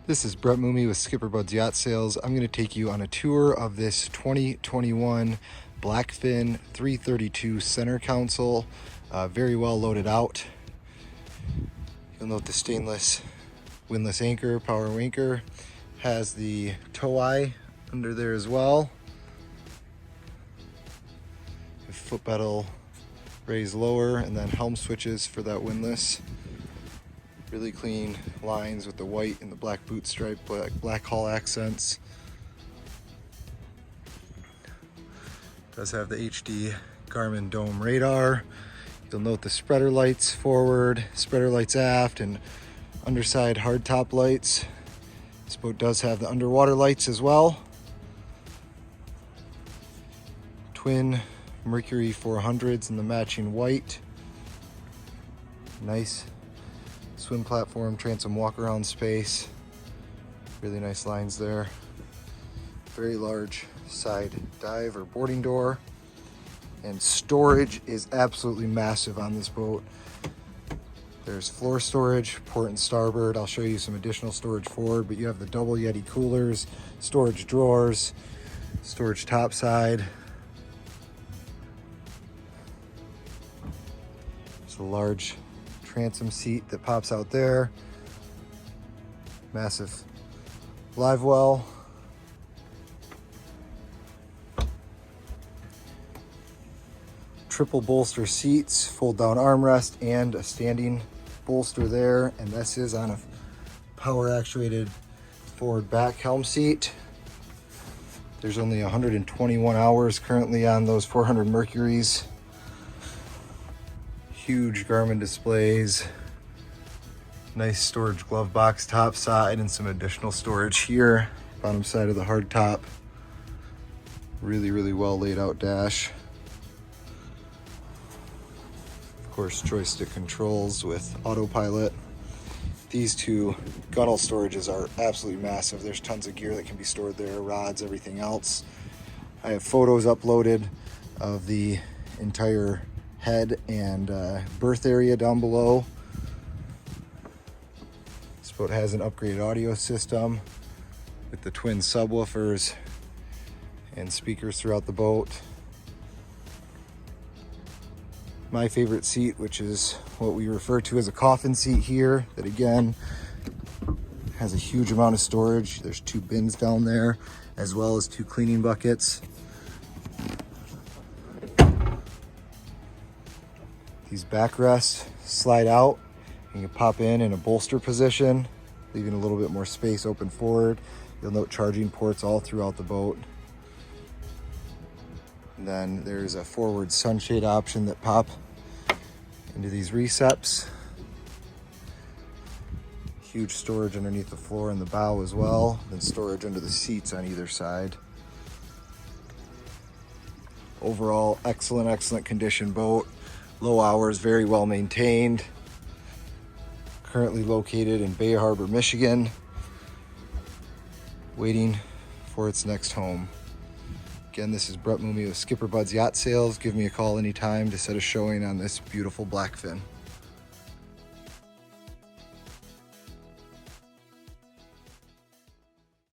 This is Brett Mooney with SkipperBud's Yacht Sales. I'm going to take you on a tour of this 2021 Blackfin 332 center console. Very well loaded out. You'll note the stainless windlass anchor, power anchor. Has the tow eye under there as well. Foot pedal raised lower, and then helm switches for that windlass. Really clean lines with the white and the black boot stripe, black hull accents. Does have the HD Garmin dome radar. You'll note the spreader lights forward, spreader lights aft, and underside hardtop lights. This boat does have the underwater lights as well. Twin Mercury 400s in the matching white. Nice swim platform, transom walk around space. Really nice lines there. Very large side dive or boarding door. And storage is absolutely massive on this boat. There's floor storage, port and starboard. I'll show you some additional storage forward, but you have the double Yeti coolers, storage drawers, storage topside. There's a large transom seat that pops out there. Massive live well. Triple bolster seats, fold down armrest, and a standing bolster there. And this is on a power actuated forward back helm seat. There's only 121 hours currently on those 400 Mercuries. Huge Garmin displays, nice storage glove box top side, and some additional storage here, bottom side of the hard top. Really well laid out dash. Of course, joystick controls with autopilot. These two gunnel storages are absolutely massive. There's tons of gear that can be stored there, rods, everything else. I have photos uploaded of the entire head and berth area down below. This boat has an upgraded audio system with the twin subwoofers and speakers throughout the boat. My favorite seat, which is what we refer to as a coffin seat here, that again has a huge amount of storage. There's 2 bins down there, as well as 2 cleaning buckets. These backrests slide out. You can pop in a bolster position, leaving a little bit more space open forward. You'll note charging ports all throughout the boat. And then there's a forward sunshade option that pop into these receps. Huge storage underneath the floor in the bow as well. Then storage under the seats on either side. Overall, excellent condition boat. Low hours, very well maintained. Currently located in Bay Harbor, Michigan, waiting for its next home. Again, this is Brett Mooney with SkipperBud's Yacht Sales. Give me a call anytime to set a showing on this beautiful Blackfin.